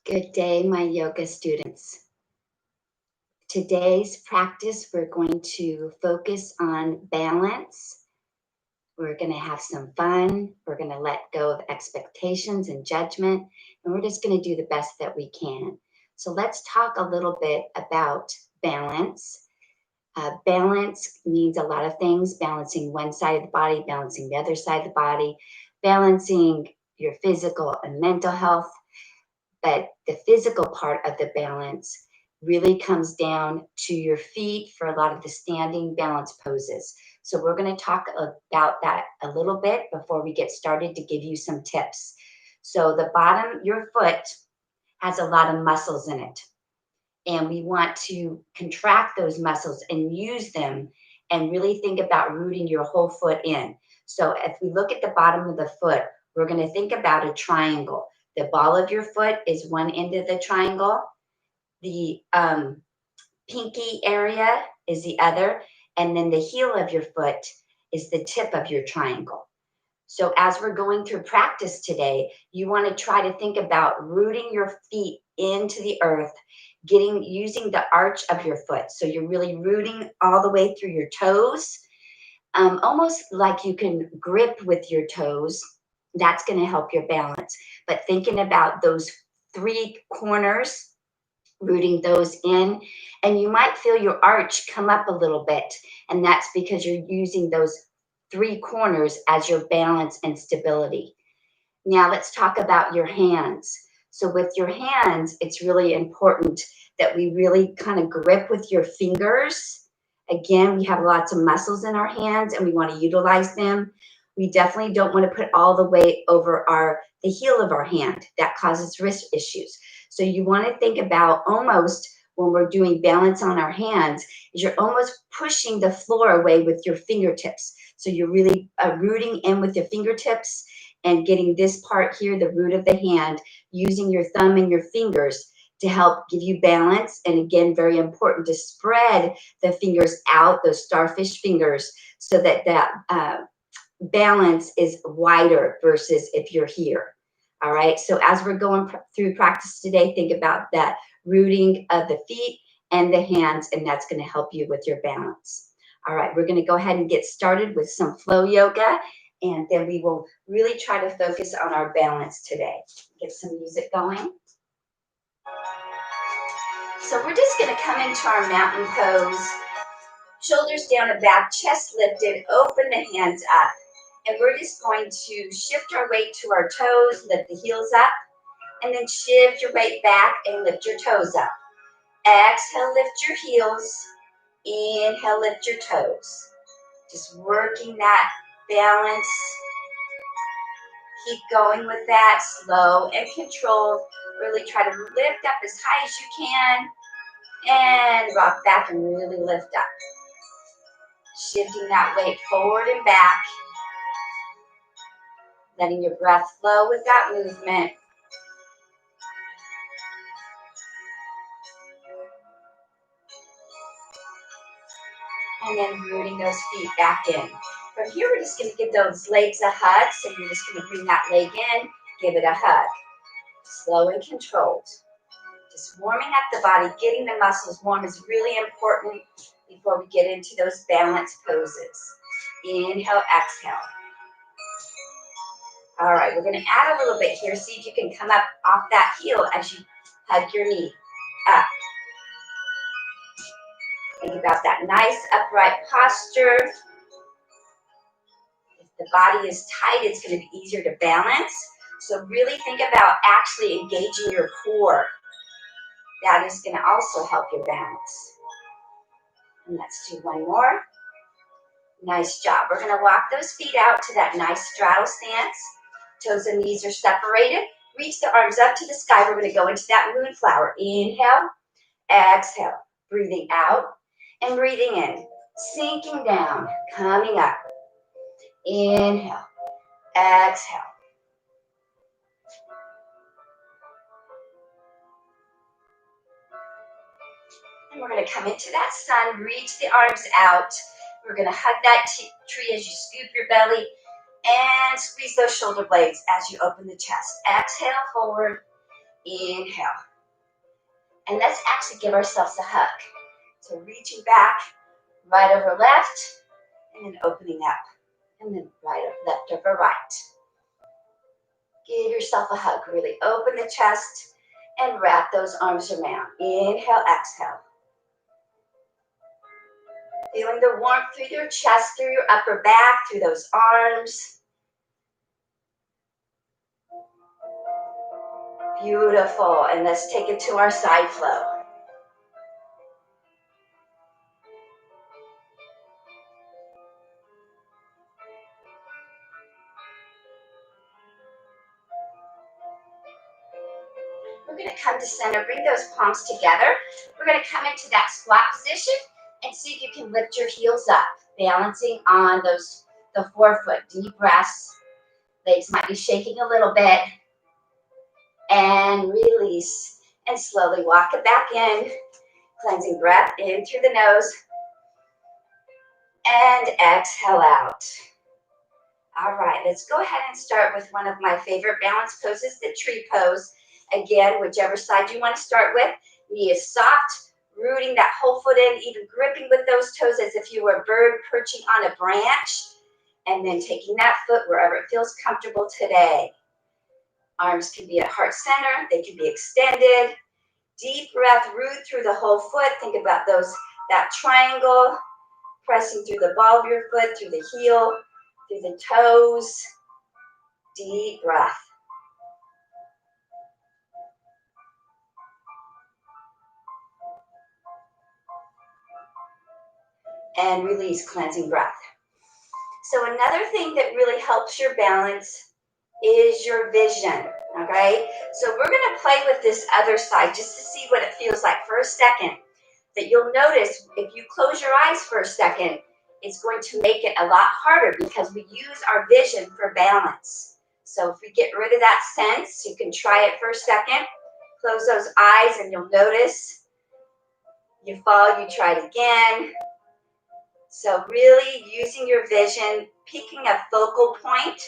Good day, my yoga students. Today's practice, we're going to focus on balance. We're going to have some fun. We're going to let go of expectations and judgment, and we're just going to do the best that we can. So let's talk a little bit about balance. Balance means a lot of things: balancing one side of the body, balancing the other side of the body, balancing your physical and mental health. But the physical part of the balance really comes down to your feet for a lot of the standing balance poses. So we're going to talk about that a little bit before we get started to give you some tips. So the bottom, your foot has a lot of muscles in it. And we want to contract those muscles and use them and really think about rooting your whole foot in. So if we look at the bottom of the foot, we're going to think about a triangle. The ball of your foot is one end of the triangle. The pinky area is the other. And then the heel of your foot is the tip of your triangle. So as we're going through practice today, you want to try to think about rooting your feet into the earth, using the arch of your foot. So you're really rooting all the way through your toes, almost like you can grip with your toes. That's going to help your balance. But thinking about those three corners, rooting those in, and you might feel your arch come up a little bit, and that's because you're using those three corners as your balance and stability. Now let's talk about your hands. So with your hands, it's really important that we really kind of grip with your fingers. Again, we have lots of muscles in our hands and we want to utilize them. We definitely don't want to put all the weight over the heel of our hand. That causes wrist issues. So you want to think about, almost when we're doing balance on our hands, is you're almost pushing the floor away with your fingertips. So you're really rooting in with your fingertips and getting this part here, the root of the hand, using your thumb and your fingers to help give you balance. And again, very important to spread the fingers out, those starfish fingers, so that balance is wider versus if you're here. All right, so as we're going through practice today, think about that rooting of the feet and the hands, and that's going to help you with your balance. All right, we're going to go ahead and get started with some flow yoga, and then we will really try to focus on our balance today. Get some music going. So we're just going to come into our mountain pose, shoulders down and back, chest lifted, open the hands up. And we're just going to shift our weight to our toes, lift the heels up, and then shift your weight back and lift your toes up. Exhale, lift your heels. Inhale, lift your toes. Just working that balance. Keep going with that, slow and controlled. Really try to lift up as high as you can and rock back and really lift up. Shifting that weight forward and back. Letting your breath flow with that movement. And then rooting those feet back in. From here, we're just going to give those legs a hug. So you're just going to bring that leg in, give it a hug. Slow and controlled. Just warming up the body, getting the muscles warm is really important before we get into those balance poses. Inhale, exhale. All right, we're going to add a little bit here. See if you can come up off that heel as you hug your knee up. Think about that nice upright posture. If the body is tight, it's going to be easier to balance. So really think about actually engaging your core. That is going to also help your balance. And let's do one more. Nice job. We're going to walk those feet out to that nice straddle stance. Toes and knees are separated. Reach the arms up to the sky. We're going to go into that moonflower. Inhale, exhale. Breathing out and breathing in. Sinking down, coming up. Inhale, exhale. And we're going to come into that sun, reach the arms out. We're going to hug that tree as you scoop your belly and squeeze those shoulder blades as you open the chest. Exhale forward, Inhale. And let's actually give ourselves a hug. So reaching back, right over left, and then opening up. And then right up, left over right. Give yourself a hug. Really open the chest and wrap those arms around. Inhale, exhale. Feeling the warmth through your chest, through your upper back, through those arms. Beautiful. And let's take it to our side flow. We're going to come to center. Bring those palms together. We're going to come into that squat position and see if you can lift your heels up, balancing on the forefoot. Deep breaths. Legs might be shaking a little bit. And release. And slowly walk it back in. Cleansing breath in through the nose. And exhale out. All right, let's go ahead and start with one of my favorite balance poses, the tree pose. Again, whichever side you want to start with. Knee is soft, rooting that whole foot in, even gripping with those toes as if you were a bird perching on a branch. And then taking that foot wherever it feels comfortable today. Arms can be at heart center, they can be extended. Deep breath, root through the whole foot. Think about that triangle, pressing through the ball of your foot, through the heel, through the toes. Deep breath. And release, cleansing breath. So another thing that really helps your balance is your vision, okay? So we're gonna play with this other side just to see what it feels like for a second. That you'll notice if you close your eyes for a second, it's going to make it a lot harder because we use our vision for balance. So if we get rid of that sense, you can try it for a second. Close those eyes and you'll notice you fall, you try it again. So really using your vision, picking a focal point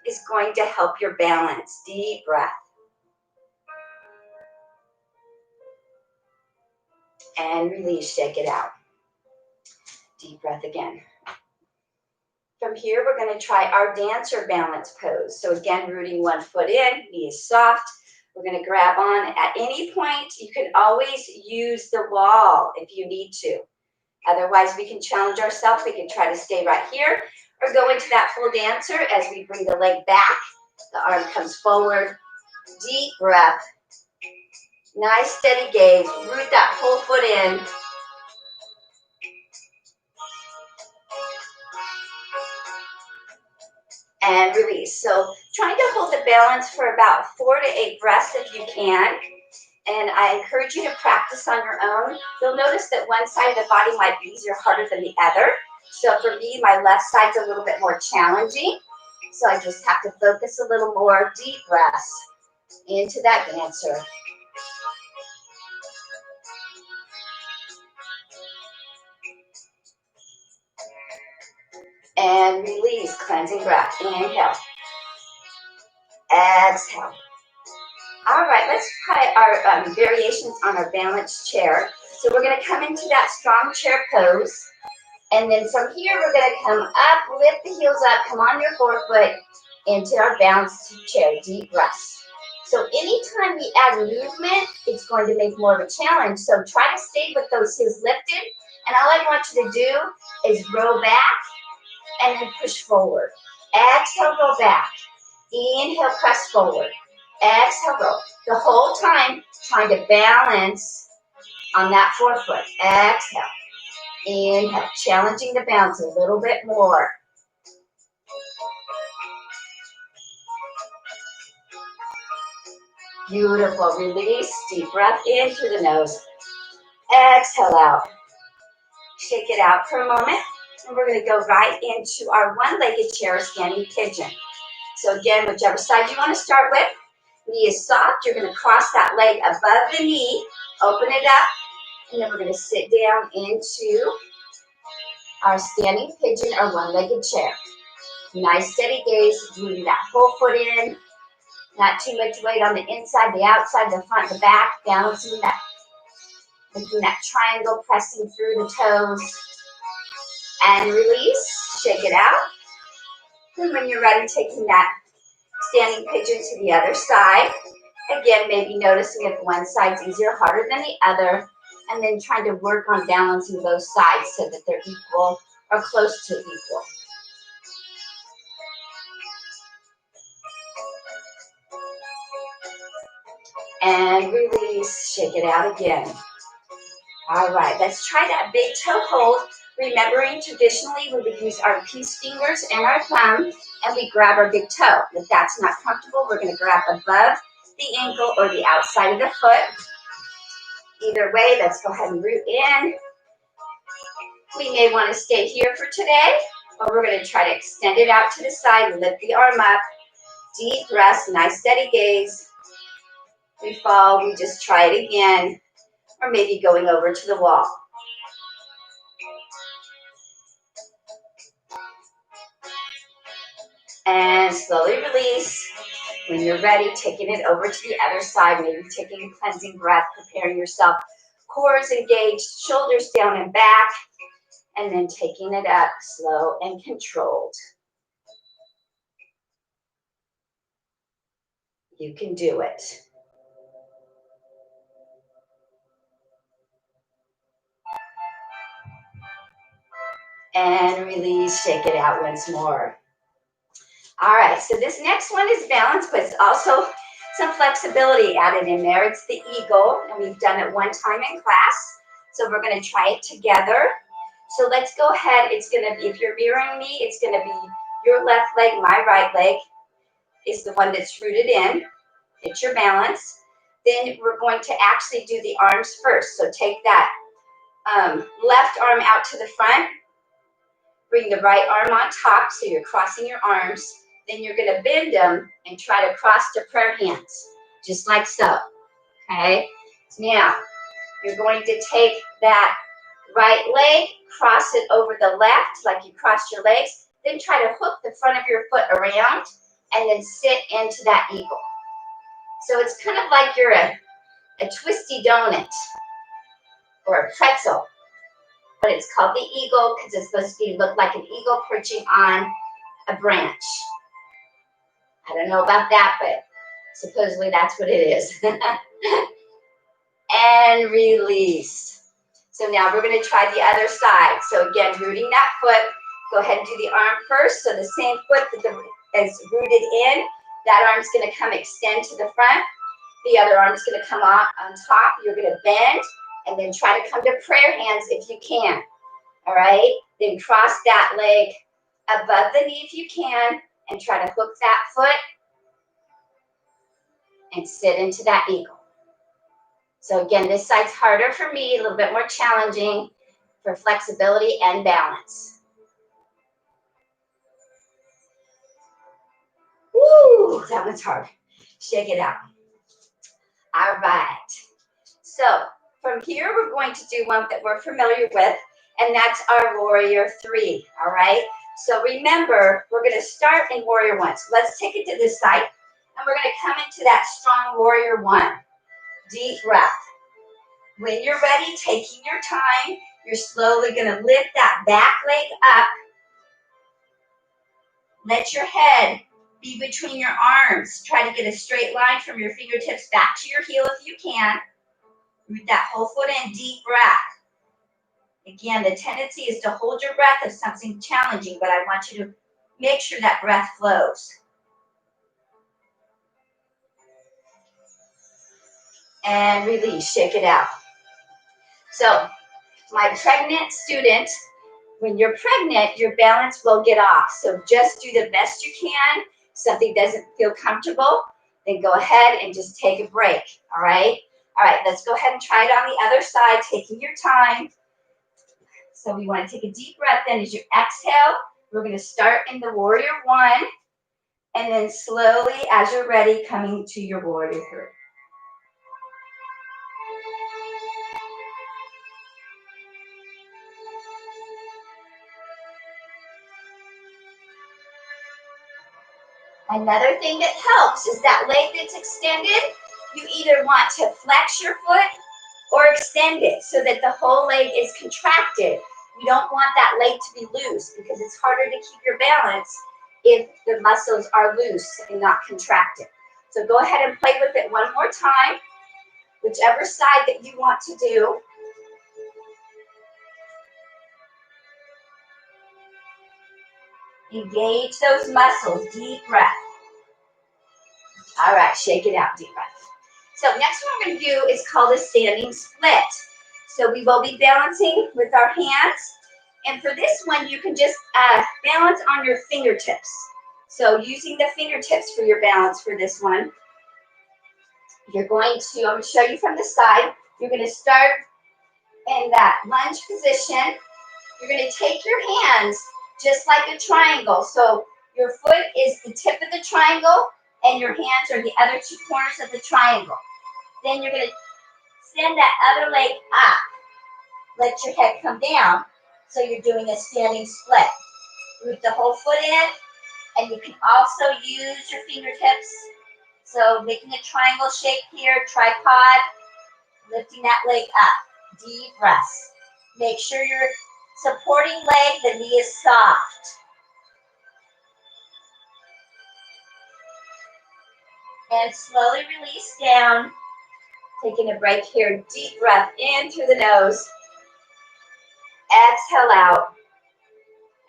is going to help your balance. Deep breath. And release, shake it out. Deep breath again. From here, we're going to try our dancer balance pose. So again, rooting one foot in, knee is soft. We're going to grab on. At any point, you can always use the wall if you need to. Otherwise, we can challenge ourselves. We can try to stay right here or go into that full dancer as we bring the leg back. The arm comes forward. Deep breath. Nice steady gaze. Root that whole foot in. And release. So trying to hold the balance for about 4 to 8 breaths if you can. And I encourage you to practice on your own. You'll notice that one side of the body might be easier, harder than the other. So for me, my left side's a little bit more challenging. So I just have to focus a little more. Deep breaths into that dancer. And release, cleansing breath. Inhale. Exhale. All right, let's try our variations on our balanced chair. So we're going to come into that strong chair pose. And then from here, we're going to come up, lift the heels up, come on your forefoot into our balanced chair. Deep breaths. So anytime we add movement, it's going to make more of a challenge. So try to stay with those heels lifted. And all I want you to do is roll back and then push forward. Exhale, roll back. Inhale, press forward. Exhale, roll. The whole time, trying to balance on that forefoot. Exhale. Inhale, challenging the balance a little bit more. Beautiful. Release. Deep breath in through the nose. Exhale out. Shake it out for a moment. And we're going to go right into our one-legged chair, standing pigeon. So again, whichever side you want to start with. Knee is soft. You're going to cross that leg above the knee. Open it up. And then we're going to sit down into our standing pigeon or one-legged chair. Nice steady gaze, rooting that whole foot in. Not too much weight on the inside, the outside, the front, the back, balancing that, making that triangle, pressing through the toes. And release, shake it out. And when you're ready, taking that standing pigeon to the other side. Again, maybe noticing if one side's easier or harder than the other, and then trying to work on balancing both sides so that they're equal or close to equal. And release, shake it out again. All right, let's try that big toe hold. Remembering traditionally we would use our peace fingers and our thumb and we grab our big toe. If that's not comfortable, we're gonna grab above the ankle or the outside of the foot. Either way, let's go ahead and root in. We may want to stay here for today, or we're going to try to extend it out to the side, lift the arm up, deep breaths, nice steady gaze. We fall, we just try it again, or maybe going over to the wall. And slowly release. When you're ready, taking it over to the other side, maybe taking a cleansing breath, preparing yourself. Core is engaged, shoulders down and back, and then taking it up slow and controlled. You can do it. And release, shake it out once more. All right, so this next one is balance, but it's also some flexibility added in there. It's the eagle, and we've done it one time in class. So we're gonna try it together. So let's go ahead. It's gonna be, if you're mirroring me, it's gonna be your left leg, my right leg is the one that's rooted in. It's your balance. Then we're going to actually do the arms first. So take that left arm out to the front. Bring the right arm on top, so you're crossing your arms. Then you're gonna bend them and try to cross to prayer hands, just like so, okay? Now, you're going to take that right leg, cross it over the left, like you crossed your legs, then try to hook the front of your foot around, and then sit into that eagle. So it's kind of like you're a twisty donut, or a pretzel. But it's called the eagle because it's supposed to look like an eagle perching on a branch. I don't know about that, but supposedly that's what it is. And release. So now we're going to try the other side. So again, rooting that foot. Go ahead and do the arm first. So the same foot that is rooted in, that arm's going to come extend to the front. The other arm's going to come on top. You're going to bend and then try to come to prayer hands if you can. All right, then cross that leg above the knee if you can and try to hook that foot and sit into that eagle. So again, this side's harder for me, a little bit more challenging for flexibility and balance. Woo, that one's hard. Shake it out. All right. So from here, we're going to do one that we're familiar with, and that's our warrior three, all right? So remember, we're gonna start in warrior one. So let's take it to this side, and we're gonna come into that strong warrior one. Deep breath. When you're ready, taking your time, you're slowly gonna lift that back leg up. Let your head be between your arms. Try to get a straight line from your fingertips back to your heel if you can. Root that whole foot in, deep breath. Again, the tendency is to hold your breath if something's challenging, but I want you to make sure that breath flows. And release, shake it out. So, my pregnant student, when you're pregnant, your balance will get off. So just do the best you can. If something doesn't feel comfortable, then go ahead and just take a break, all right? All right, let's go ahead and try it on the other side, taking your time. So we want to take a deep breath in as you exhale. We're going to start in the warrior one, and then slowly, as you're ready, coming to your warrior three. Another thing that helps is that leg that's extended, you either want to flex your foot or extend it so that the whole leg is contracted. You don't want that leg to be loose because it's harder to keep your balance if the muscles are loose and not contracted. So go ahead and play with it one more time, whichever side that you want to do. Engage those muscles, deep breath. All right, shake it out, deep breath. So next one we're going to do is called a standing split. So we will be balancing with our hands. And for this one, you can just balance on your fingertips. So using the fingertips for your balance for this one, I'm going to show you from the side. You're going to start in that lunge position. You're going to take your hands just like a triangle. So your foot is the tip of the triangle and your hands are the other two corners of the triangle. Then you're going to send that other leg up. Let your head come down. So you're doing a standing split. Root the whole foot in, and you can also use your fingertips. So making a triangle shape here, tripod, lifting that leg up. Deep breaths. Make sure your supporting leg, the knee is soft. And slowly release down. Taking a break here. Deep breath in through the nose. Exhale out.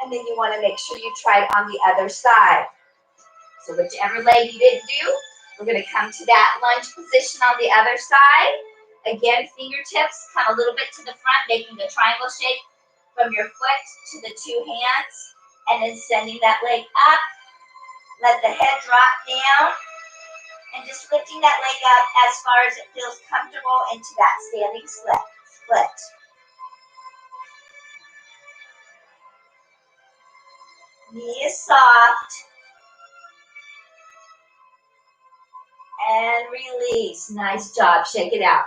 And then you want to make sure you try it on the other side. So whichever leg you didn't do, we're going to come to that lunge position on the other side. Again, fingertips come a little bit to the front, making a triangle shape from your foot to the two hands. And then sending that leg up. Let the head drop down. And just lifting that leg up as far as it feels comfortable into that standing split. Knee is soft. And release. Nice job. Shake it out.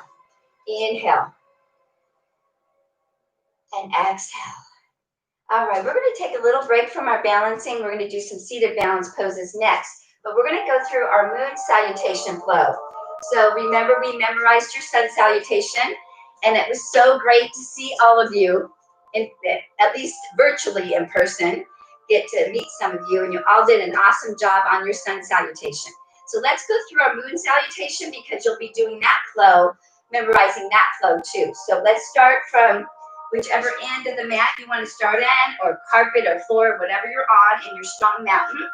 Inhale. And exhale. All right, we're going to take a little break from our balancing. We're going to do some seated balance poses next. But we're going to go through our moon salutation flow. So remember, we memorized your sun salutation. And it was so great to see all of you, at least virtually in person, get to meet some of you. And you all did an awesome job on your sun salutation. So let's go through our moon salutation because you'll be doing that flow, memorizing that flow too. So let's start from whichever end of the mat you want to start in, or carpet or floor, whatever you're on in your strong mountain.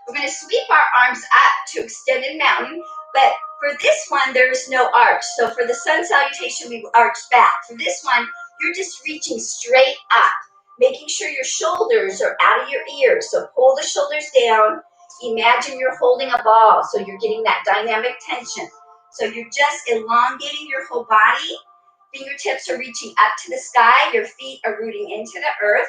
We're going to sweep our arms up to extended mountain, but for this one, there is no arch. So for the sun salutation, we arch back. For this one, you're just reaching straight up, making sure your shoulders are out of your ears. So pull the shoulders down. Imagine you're holding a ball, so you're getting that dynamic tension. So you're just elongating your whole body. Fingertips are reaching up to the sky. Your feet are rooting into the earth.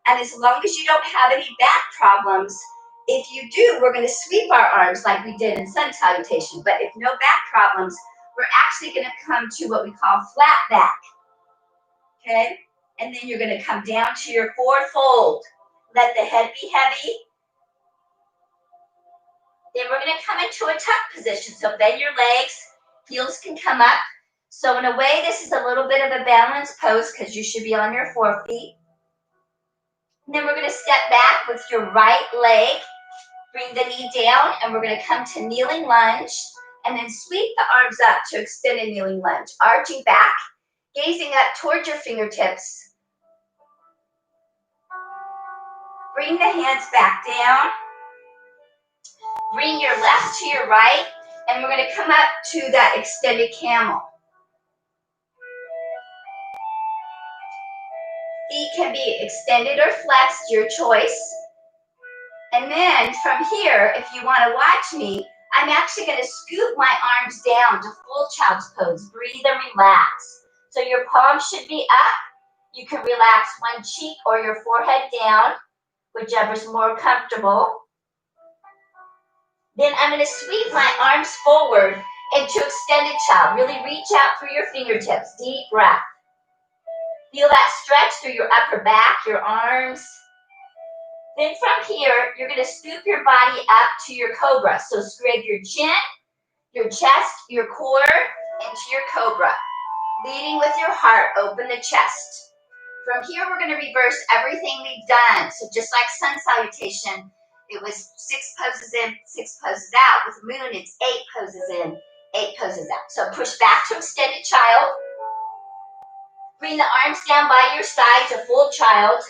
And as long as you don't have any back problems, if you do, we're going to sweep our arms like we did in sun salutation. But if no back problems, we're actually going to come to what we call flat back. Okay? And then you're going to come down to your forward fold. Let the head be heavy. Then we're going to come into a tuck position. So bend your legs. Heels can come up. So in a way, this is a little bit of a balanced pose because you should be on your forefeet. And then we're going to step back with your right leg. Bring the knee down, and we're going to come to kneeling lunge, and then sweep the arms up to extended kneeling lunge. Arching back, gazing up towards your fingertips. Bring the hands back down. Bring your left to your right, and we're going to come up to that extended camel. Feet can be extended or flexed, your choice. And then from here, if you want to watch me, I'm actually going to scoop my arms down to full child's pose. Breathe and relax. So your palms should be up. You can relax one cheek or your forehead down, whichever's more comfortable. Then I'm going to sweep my arms forward into extended child. Really reach out through your fingertips. Deep breath. Feel that stretch through your upper back, your arms. Then from here, you're going to scoop your body up to your cobra. So scrape your chin, your chest, your core into your cobra. Leading with your heart, open the chest. From here, we're going to reverse everything we've done. So just like sun salutation, it was 6 poses in, 6 poses out. With moon, it's 8 poses in, 8 poses out. So push back to extended child. Bring the arms down by your side to full child.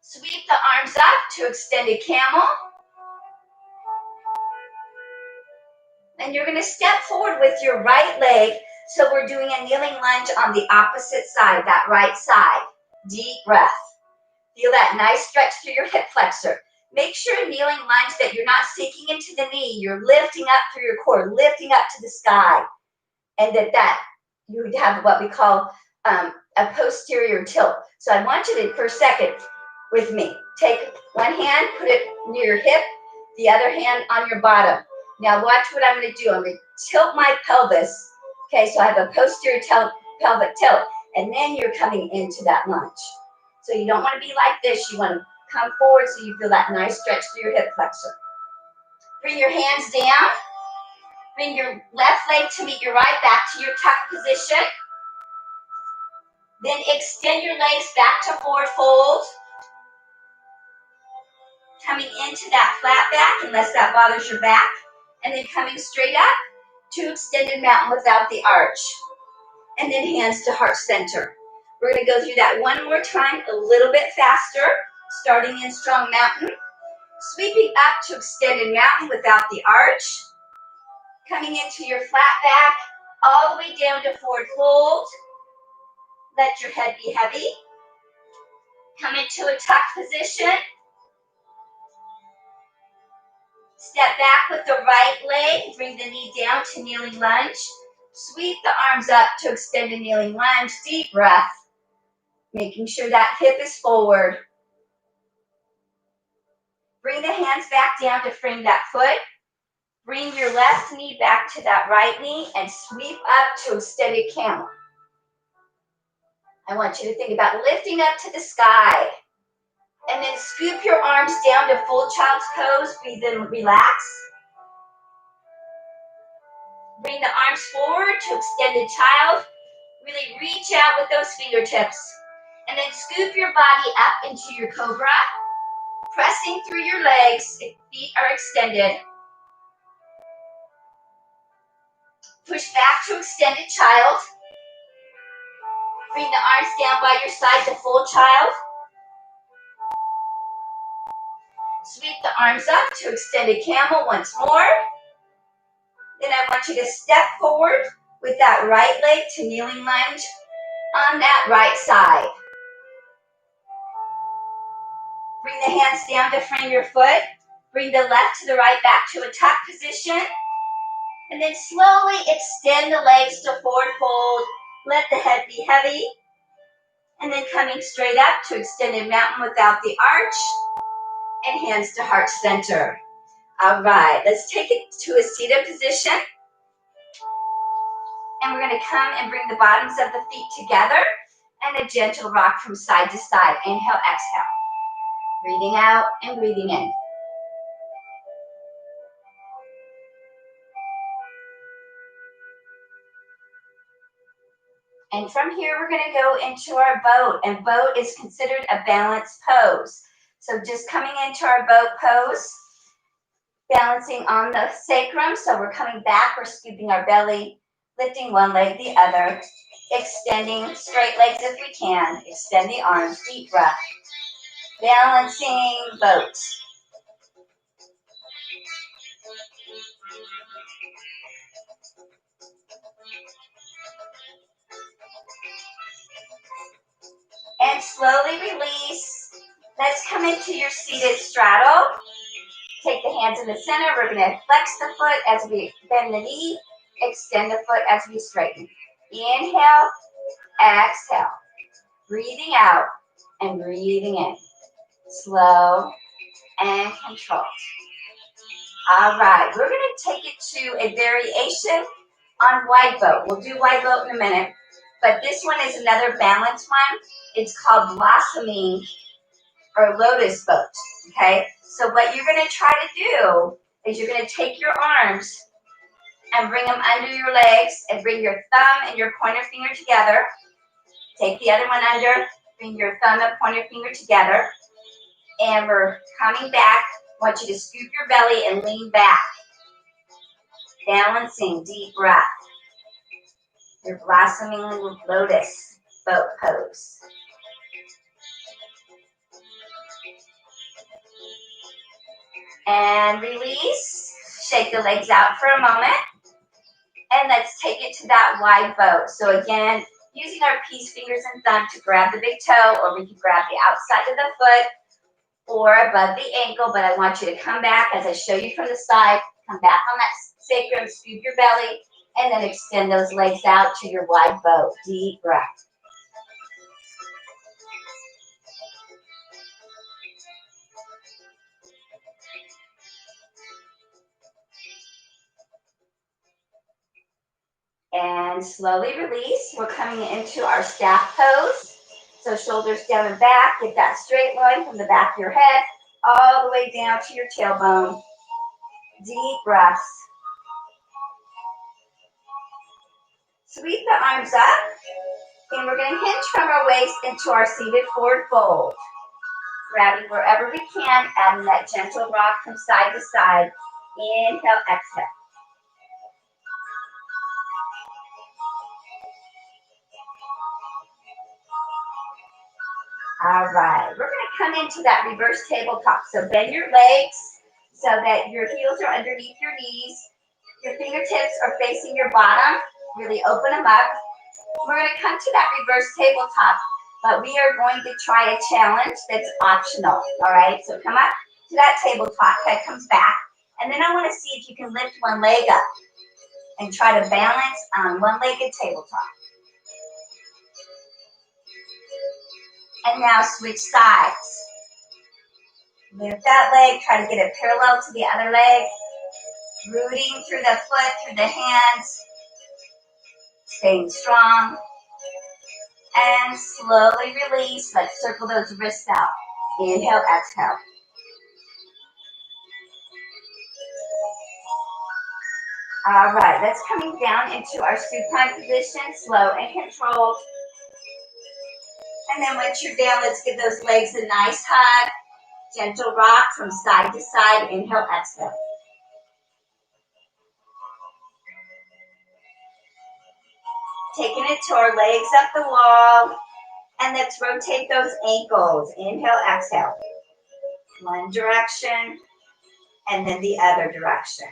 Sweep the arms up to extended camel. And you're going to step forward with your right leg. So we're doing a kneeling lunge on the opposite side, that right side. Deep breath. Feel that nice stretch through your hip flexor. Make sure in kneeling lunge that you're not sinking into the knee. You're lifting up through your core, lifting up to the sky. And that you would have what we call a posterior tilt. So I want you to, for a second, with me, take one hand, put it near your hip, the other hand on your bottom. Now watch what I'm going to do. I'm going to tilt my pelvis. Okay, so I have a posterior pelvic tilt, and then you're coming into that lunge. So you don't want to be like this. You want to come forward so you feel that nice stretch through your hip flexor. Bring your hands down. Bring your left leg to meet your right, back to your tuck position. Then extend your legs back to forward fold. Coming into that flat back, unless that bothers your back. And then coming straight up to extended mountain without the arch. And then hands to heart center. We're going to go through that one more time, a little bit faster, starting in strong mountain. Sweeping up to extended mountain without the arch. Coming into your flat back, all the way down to forward fold. Let your head be heavy. Come into a tuck position. Step back with the right leg. Bring the knee down to kneeling lunge. Sweep the arms up to extended kneeling lunge. Deep breath. Making sure that hip is forward. Bring the hands back down to frame that foot. Bring your left knee back to that right knee and sweep up to extended camel. I want you to think about lifting up to the sky. And then scoop your arms down to full child's pose. Breathe in, relax. Bring the arms forward to extended child. Really reach out with those fingertips. And then scoop your body up into your cobra. Pressing through your legs, feet are extended. Push back to extended child. Bring the arms down by your side to full child. Sweep the arms up to extended camel once more. Then I want you to step forward with that right leg to kneeling lunge on that right side. Bring the hands down to frame your foot. Bring the left to the right back to a tuck position. And then slowly extend the legs to forward fold. Let the head be heavy. And then coming straight up to extended mountain without the arch. And hands to heart center. All right, let's take it to a seated position. And we're going to come and bring the bottoms of the feet together. And a gentle rock from side to side. Inhale, exhale. Breathing out and breathing in. And from here, we're going to go into our boat. And boat is considered a balanced pose. So just coming into our boat pose, balancing on the sacrum. So we're coming back, we're scooping our belly, lifting one leg, the other, extending straight legs if we can. Extend the arms, deep breath. Balancing boat. And slowly release. Let's come into your seated straddle. Take the hands in the center. We're going to flex the foot as we bend the knee. Extend the foot as we straighten. Inhale, exhale. Breathing out and breathing in. Slow and controlled. All right, we're going to take it to a variation on wide boat. We'll do wide boat in a minute, but this one is another balanced one. It's called blossoming or lotus boat, okay? So what you're gonna try to do is you're gonna take your arms and bring them under your legs and bring your thumb and your pointer finger together. Take the other one under, bring your thumb and pointer finger together. And we're coming back. I want you to scoop your belly and lean back. Balancing, deep breath. Your blossoming lotus boat pose. And release. Shake the legs out for a moment. And let's take it to that wide boat. So again, using our peace fingers and thumb to grab the big toe, or we can grab the outside of the foot or above the ankle, but I want you to come back as I show you from the side. Come back on that sacrum, scoop your belly, and then extend those legs out to your wide boat. Deep breath. And slowly release. We're coming into our staff pose. So shoulders down and back. Get that straight line from the back of your head all the way down to your tailbone. Deep breaths. Sweep the arms up. And we're going to hinge from our waist into our seated forward fold. Grabbing wherever we can, adding that gentle rock from side to side. Inhale, exhale. All right, we're going to come into that reverse tabletop. So bend your legs so that your heels are underneath your knees. Your fingertips are facing your bottom. Really open them up. We're going to come to that reverse tabletop, but we are going to try a challenge that's optional. All right, so come up to that tabletop, head comes back, and then I want to see if you can lift one leg up and try to balance on one-legged tabletop. And now switch sides. Lift that leg, try to get it parallel to the other leg. Rooting through the foot, through the hands. Staying strong. And slowly release. Let's circle those wrists out. Inhale, exhale. All right, that's coming down into our supine position, slow and controlled. And then once you're down, let's give those legs a nice hug. Gentle rock from side to side. Inhale, exhale. Taking it to our legs up the wall. And let's rotate those ankles. Inhale, exhale. One direction, and then the other direction.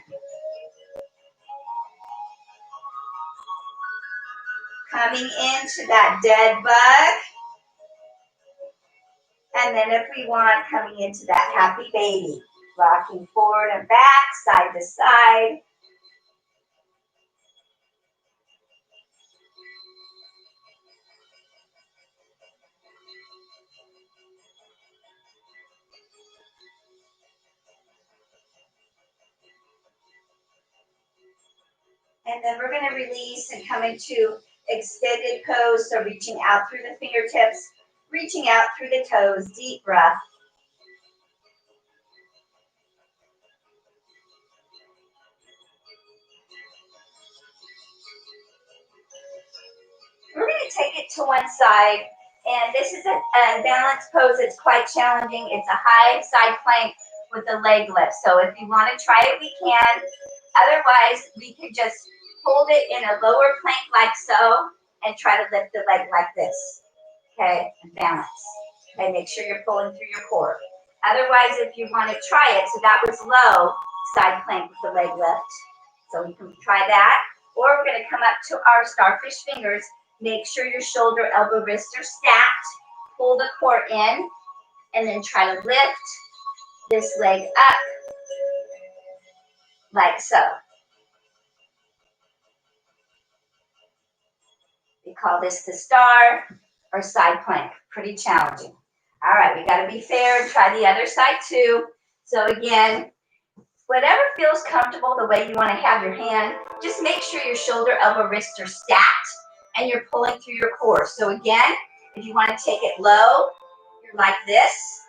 Coming into that dead bug. And then if we want, coming into that happy baby. Rocking forward and back, side to side. And then we're going to release and come into extended pose. So reaching out through the fingertips, reaching out through the toes. Deep breath. We're going to take it to one side. And this is a balanced pose. It's quite challenging. It's a high side plank with a leg lift. So if you want to try it, we can. Otherwise, we can just hold it in a lower plank like so and try to lift the leg like this. Okay, and balance. Okay, make sure you're pulling through your core. Otherwise, if you want to try it, so that was low, side plank with the leg lift. So you can try that. Or we're going to come up to our starfish fingers. Make sure your shoulder, elbow, wrists are stacked. Pull the core in, and then try to lift this leg up like so. We call this the star or side plank. Pretty challenging. All right, we got to be fair and try the other side too. So again, whatever feels comfortable, the way you want to have your hand, just make sure your shoulder, elbow, wrists are stacked and you're pulling through your core. So again, if you want to take it low, you're like this.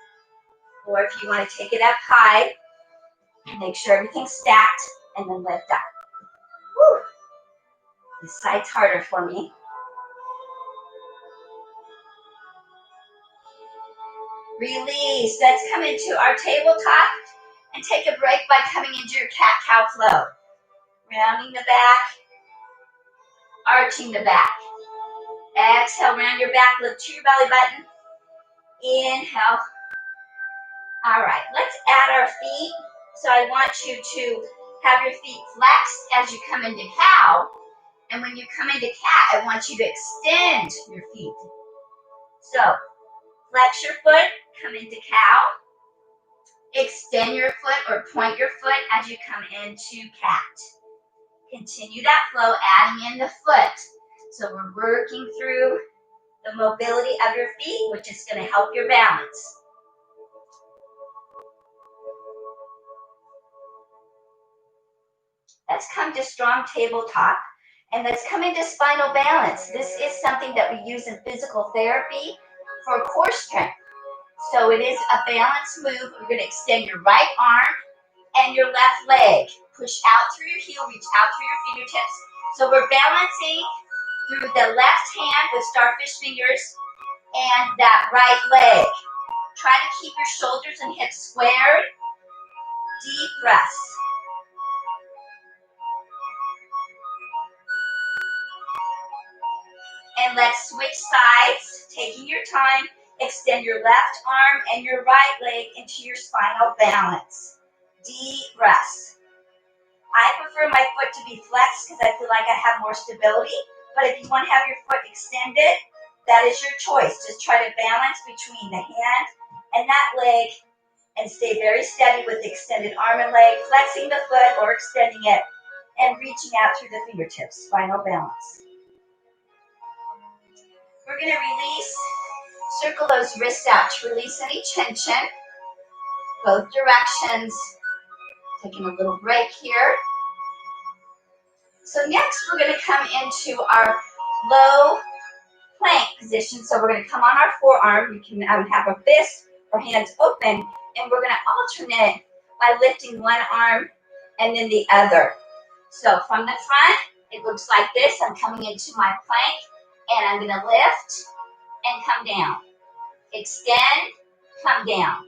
Or if you want to take it up high, make sure everything's stacked, and then lift up. Woo. This side's harder for me. Release. Let's come into our tabletop and take a break by coming into your cat-cow flow. Rounding the back, arching the back. Exhale, round your back, lift to your belly button. Inhale. All right, let's add our feet. So I want you to have your feet flexed as you come into cow. And when you come into cat, I want you to extend your feet. So flex your foot, come into cow. Extend your foot or point your foot as you come into cat. Continue that flow, adding in the foot. So we're working through the mobility of your feet, which is going to help your balance. Let's come to strong tabletop, and let's come into spinal balance. This is something that we use in physical therapy for core strength. So it is a balance move. You're going to extend your right arm and your left leg. Push out through your heel, reach out through your fingertips. So we're balancing through the left hand with starfish fingers and that right leg. Try to keep your shoulders and hips squared. Deep breaths. And let's switch sides, taking your time. Extend your left arm and your right leg into your spinal balance. Deep breaths. I prefer my foot to be flexed because I feel like I have more stability. But if you want to have your foot extended, that is your choice. Just try to balance between the hand and that leg and stay very steady with the extended arm and leg, flexing the foot or extending it and reaching out through the fingertips. Spinal balance. We're going to release, circle those wrists out to release any tension, both directions. Taking a little break here. So next we're going to come into our low plank position. So we're going to come on our forearm. You can have a fist or hands open, and we're going to alternate by lifting one arm and then the other. So from the front, it looks like this. I'm coming into my plank, and I'm going to lift and come down. Extend, come down.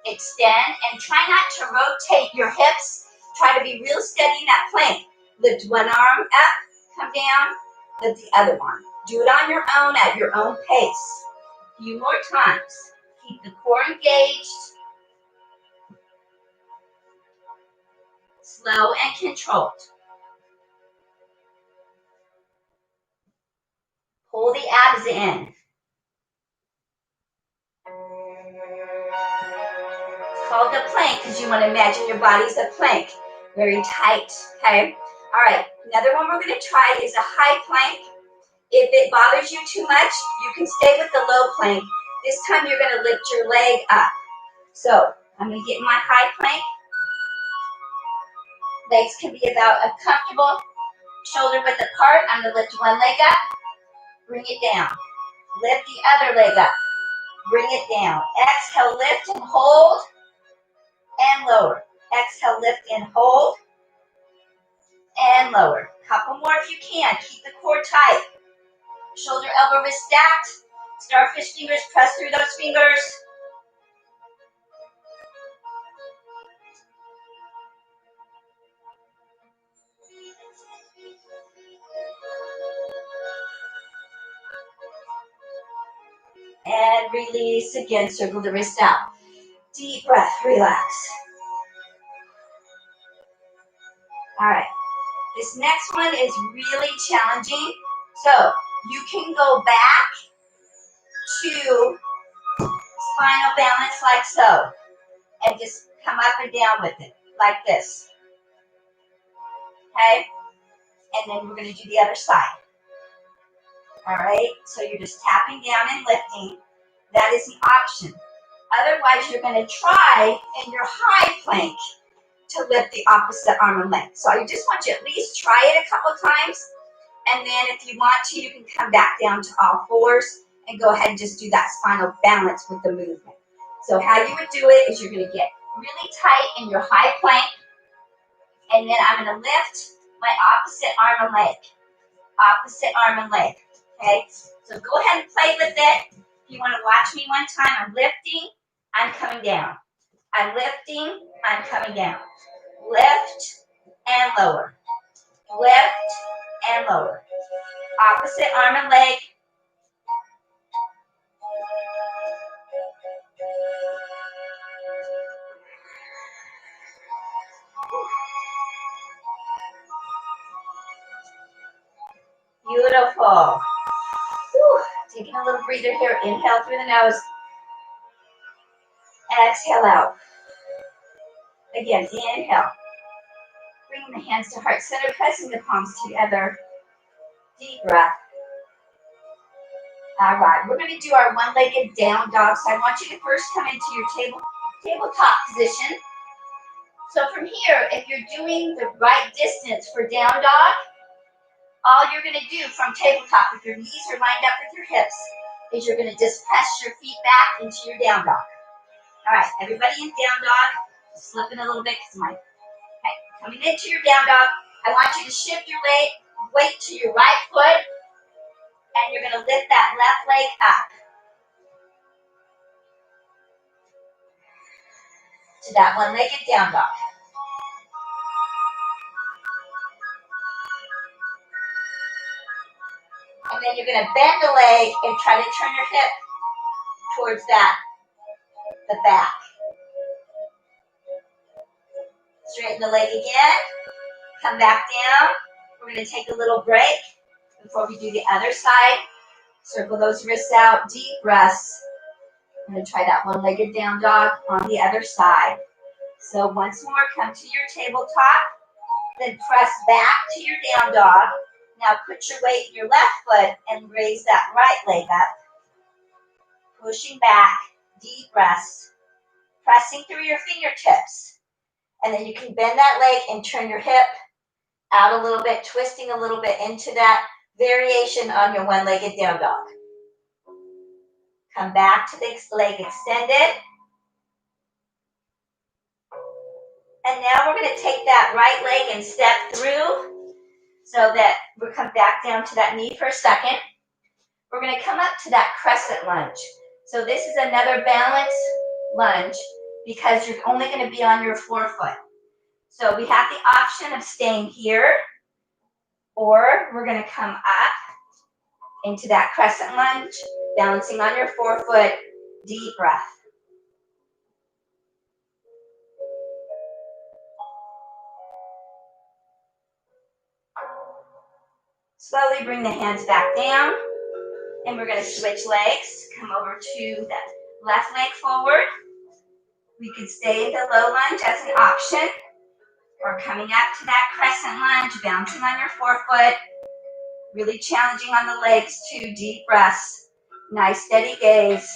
Extend, and try not to rotate your hips. Try to be real steady in that plank. Lift one arm up, come down, lift the other arm. Do it on your own at your own pace. A few more times. Keep the core engaged. Slow and controlled. Pull the abs in. It's called the plank because you want to imagine your body's a plank. Very tight, okay? All right, another one we're going to try is a high plank. If it bothers you too much, you can stay with the low plank. This time you're going to lift your leg up. So I'm going to get in my high plank. Legs can be about a comfortable shoulder width apart. I'm going to lift one leg up, bring it down. Lift the other leg up, bring it down. Exhale, lift and hold, and lower. Exhale, lift and hold, and lower. Couple more if you can. Keep the core tight. Shoulder, elbow, wrist stacked. Starfish fingers, press through those fingers. And release again, circle the wrist out. Deep breath, relax. All right, this next one is really challenging. So you can go back to spinal balance like so, and just come up and down with it, like this. Okay, and then we're gonna do the other side. All right, so you're just tapping down and lifting. That is an option. Otherwise, you're going to try in your high plank to lift the opposite arm and leg. So I just want you to at least try it a couple times. And then if you want to, you can come back down to all fours and go ahead and just do that spinal balance with the movement. So how you would do it is you're going to get really tight in your high plank, and then I'm going to lift my opposite arm and leg. Opposite arm and leg. Okay? So go ahead and play with it. If you want to watch me one time, I'm lifting, I'm coming down. I'm lifting, I'm coming down. Lift and lower. Lift and lower. Opposite arm and leg. Beautiful. Whew. Taking a little breather here. Inhale through the nose. Exhale out. Again, inhale. Bringing the hands to heart center, pressing the palms together. Deep breath. All right, we're going to do our one-legged down dog. So I want you to first come into your tabletop position. So from here, if you're doing the right distance for down dog, all you're going to do from tabletop, if your knees are lined up with your hips, is you're going to just press your feet back into your down dog. All right, everybody in down dog, slipping a little bit because my, okay, coming into your down dog, I want you to shift your weight to your right foot, and you're going to lift that left leg up to that one-legged down dog. And then you're going to bend the leg and try to turn your hip towards the back. Straighten the leg again. Come back down. We're going to take a little break before we do the other side. Circle those wrists out. Deep breaths. I'm going to try that one-legged down dog on the other side. So once more, come to your tabletop. Then press back to your down dog. Now put your weight in your left foot and raise that right leg up. Pushing back. Deep breaths. Pressing through your fingertips. And then you can bend that leg and turn your hip out a little bit, twisting a little bit into that variation on your one-legged down dog. Come back to the leg extended. And now we're going to take that right leg and step through so that we'll come back down to that knee for a second. We're going to come up to that crescent lunge. So this is another balance lunge because you're only going to be on your forefoot. So we have the option of staying here, or we're going to come up into that crescent lunge, balancing on your forefoot. Deep breath. Slowly bring the hands back down, and we're going to switch legs. Come over to that left leg forward. We could stay in the low lunge as an option, or coming up to that crescent lunge, bouncing on your forefoot, really challenging on the legs too. Deep breaths. Nice steady gaze.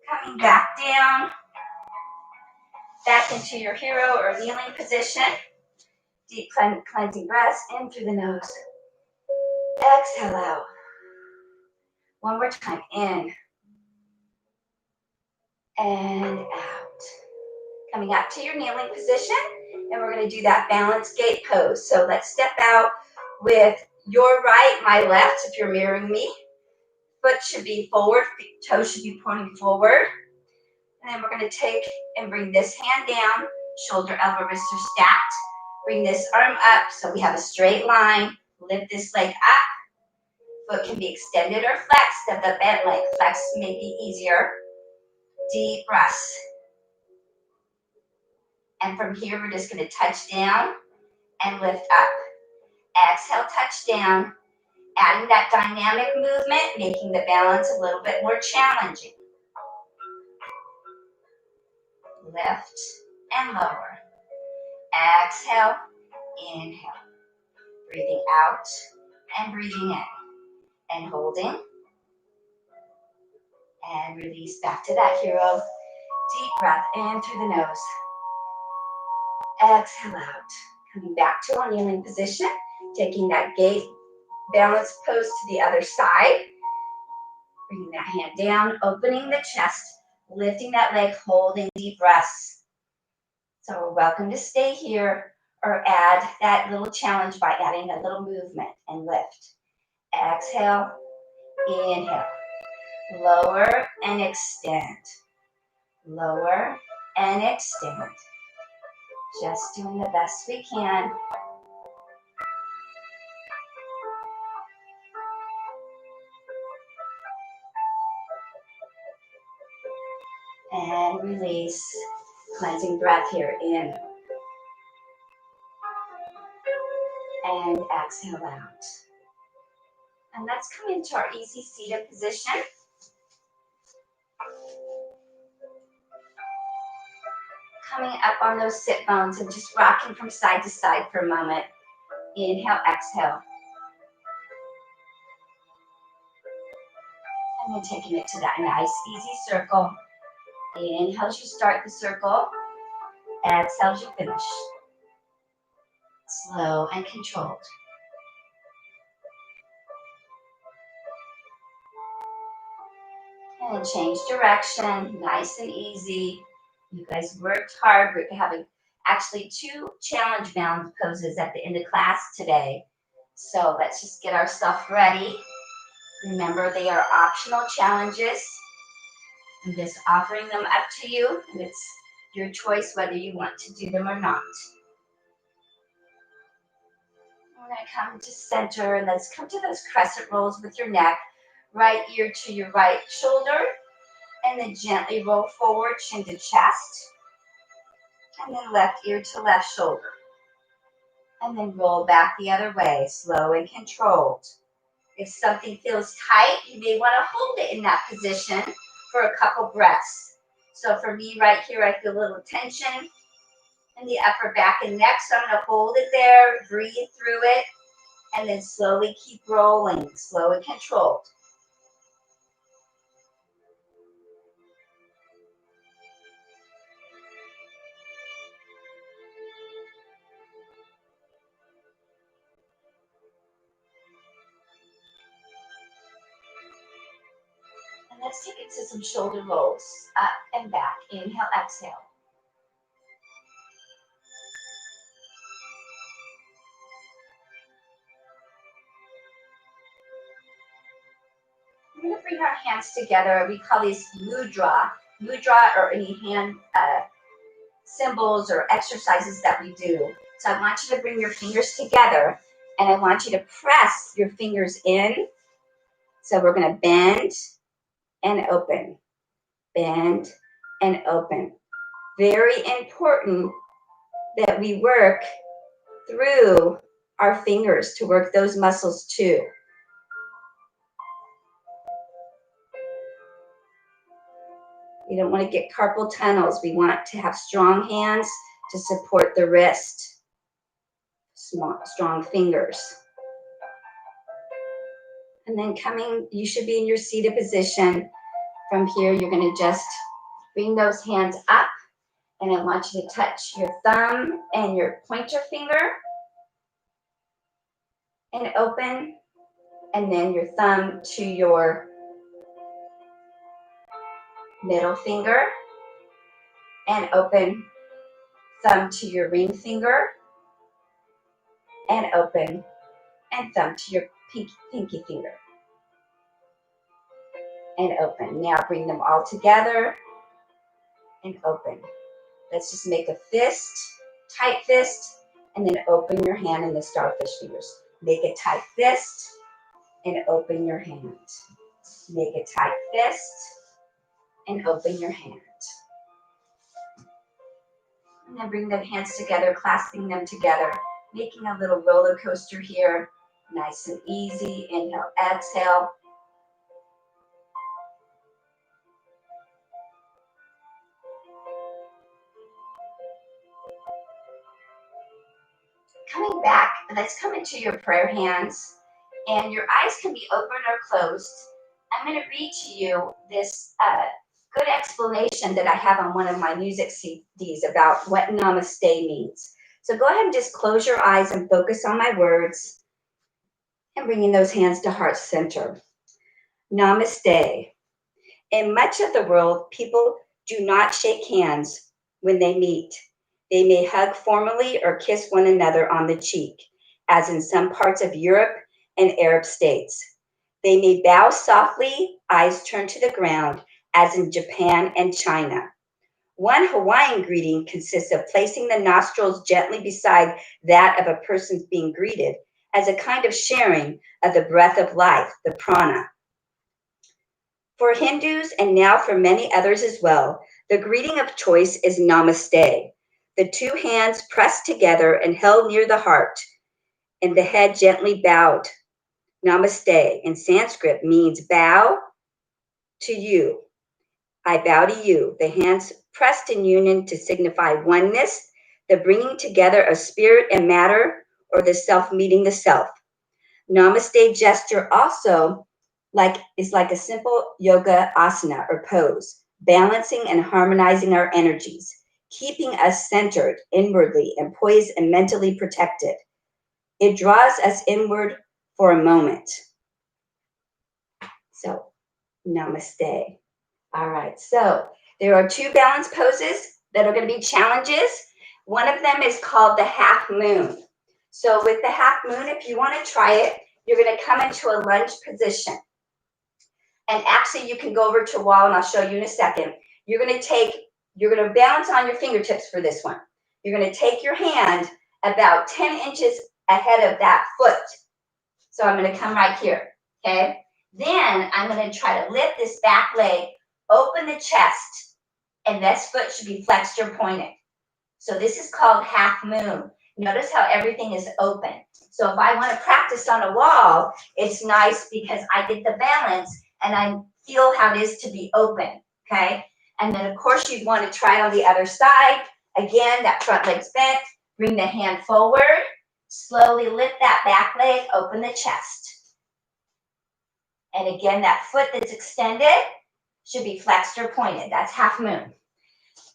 Coming back down, back into your hero or kneeling position. Deep cleansing breaths in through the nose. Exhale out. One more time, in and out. Coming up to your kneeling position, and we're going to do that balanced gate pose. So let's step out with your right, my left, if you're mirroring me. Foot should be forward, toes should be pointing forward. And then we're going to take and bring this hand down, shoulder, elbow, wrists are stacked. Bring this arm up so we have a straight line. Lift this leg up. Foot can be extended or flexed. Step the bent leg. Flex may be easier. Deep breaths. And from here, we're just going to touch down and lift up. Exhale, touch down. Adding that dynamic movement, making the balance a little bit more challenging. Lift and lower. Exhale, inhale. Breathing out and breathing in. And holding. And release back to that hero. Deep breath in through the nose. Exhale out. Coming back to our kneeling position, taking that gate balance pose to the other side. Bringing that hand down, opening the chest, lifting that leg, holding deep breaths. So we're welcome to stay here or add that little challenge by adding a little movement and lift. Exhale, inhale, lower and extend. Lower and extend. Just doing the best we can. And release. Cleansing breath here, in. And exhale out. And let's come into our easy seated position. Coming up on those sit bones and just rocking from side to side for a moment. Inhale, exhale. And then taking it to that nice, easy circle. Inhale as you start the circle. Exhale as you finish. Slow and controlled. And then change direction, nice and easy. You guys worked hard. We're having actually 2 challenge bound poses at the end of class today. So let's just get ourselves ready. Remember, they are optional challenges. I'm just offering them up to you, and it's your choice whether you want to do them or not. We're going to come to center, and let's come to those crescent rolls with your neck. Right ear to your right shoulder, and then gently roll forward, chin to chest. And then left ear to left shoulder. And then roll back the other way, slow and controlled. If something feels tight, you may want to hold it in that position for a couple breaths. So for me right here, I feel a little tension in the upper back and neck. So I'm going to hold it there, breathe through it, and then slowly keep rolling, slow and controlled. And let's take it to some shoulder rolls, up and back. Inhale, exhale. We're going to bring our hands together. We call these mudra or any hand symbols or exercises that we do. So I want you to bring your fingers together, and I want you to press your fingers in. So we're going to bend and open, bend and open. Very important that we work through our fingers to work those muscles too. We don't want to get carpal tunnels. We want to have strong hands to support the wrist, strong fingers. And then you should be in your seated position. From here, you're going to just bring those hands up, and I want you to touch your thumb and your pointer finger and open, and then your thumb to your middle finger and open, thumb to your ring finger and open, and thumb to your pinky finger and open. Now bring them all together and open. Let's just make a fist, tight fist, and then open your hand in the starfish fingers. Make a tight fist and open your hand. Make a tight fist and open your hand. And then bring the hands together, clasping them together, making a little roller coaster here. Nice and easy. Inhale, exhale. Coming back, let's come into your prayer hands, and your eyes can be open or closed. I'm going to read to you this good explanation that I have on one of my music CDs about what namaste means. So go ahead and just close your eyes and focus on my words and bringing those hands to heart center. Namaste. In much of the world, people do not shake hands when they meet. They may hug formally or kiss one another on the cheek, as in some parts of Europe and Arab states. They may bow softly, eyes turned to the ground, as in Japan and China. One Hawaiian greeting consists of placing the nostrils gently beside that of a person being greeted as a kind of sharing of the breath of life, the prana. For Hindus, and now for many others as well, the greeting of choice is namaste. The two hands pressed together and held near the heart, and the head gently bowed. Namaste in Sanskrit means bow to you. I bow to you. The hands pressed in union to signify oneness, the bringing together of spirit and matter, or the self meeting the self. Namaste gesture also is like a simple yoga asana or pose, balancing and harmonizing our energies, keeping us centered inwardly and poised and mentally protected. It draws us inward for a moment. So, namaste. All right, so there are two balance poses that are going to be challenges. One of them is called the half moon. So with the half moon, if you want to try it, you're going to come into a lunge position. And actually, you can go over to a wall, and I'll show you in a second. You're going to balance on your fingertips for this one. You're going to take your hand about 10 inches ahead of that foot. So I'm going to come right here, okay? Then I'm going to try to lift this back leg, open the chest, and this foot should be flexed or pointed. So this is called half moon. Notice how everything is open. So if I want to practice on a wall, it's nice because I get the balance and I feel how it is to be open, okay? And then, of course, you'd want to try on the other side. Again, that front leg's bent. Bring the hand forward. Slowly lift that back leg, open the chest. And again, that foot that's extended should be flexed or pointed. That's half moon.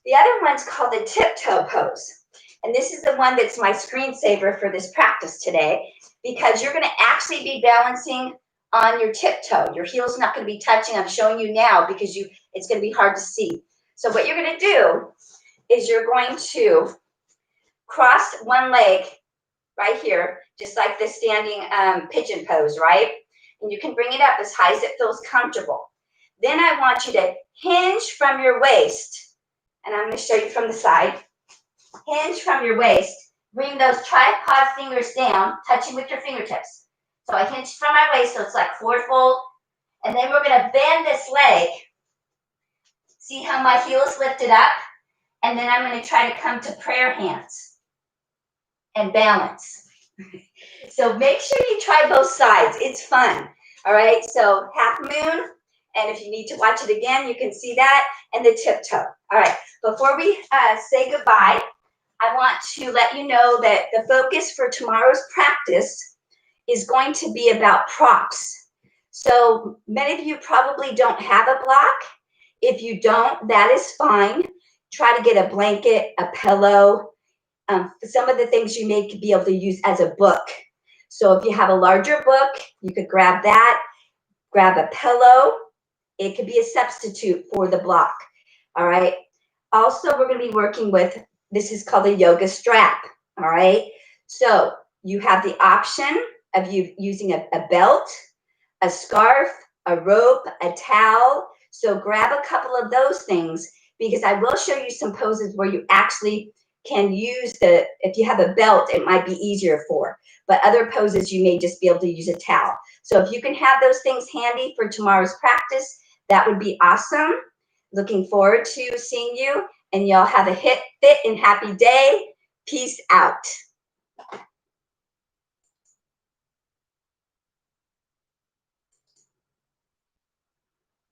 The other one's called the tiptoe pose. And this is the one that's my screensaver for this practice today, because you're going to actually be balancing on your tiptoe. Your heel's not going to be touching. I'm showing you now because it's going to be hard to see. So what you're going to do is you're going to cross one leg right here, just like the standing pigeon pose, right? And you can bring it up as high as it feels comfortable. Then I want you to hinge from your waist. And I'm going to show you from the side. Hinge from your waist. Bring those tripod fingers down, touching with your fingertips. So I hinge from my waist, so it's like forward fold. And then we're going to bend this leg. See how my heel is lifted up? And then I'm going to try to come to prayer hands and balance. So make sure you try both sides. It's fun. All right, so half moon. And if you need to watch it again, you can see that. And the tiptoe. All right, before we say goodbye, I want to let you know that the focus for tomorrow's practice is going to be about props. So many of you probably don't have a block. If you don't, that is fine. Try to get a blanket, a pillow, some of the things you may be able to use as a book. So if you have a larger book, you could grab that, grab a pillow. It could be a substitute for the block. All right. Also, we're going to be working with, this is called a yoga strap. All right. So you have the option of you using a belt, a scarf, a rope, a towel. So grab a couple of those things, because I will show you some poses where you actually can use if you have a belt, it might be easier for, but other poses you may just be able to use a towel. So if you can have those things handy for tomorrow's practice, that would be awesome. Looking forward to seeing you, and y'all have a fit and happy day. Peace out.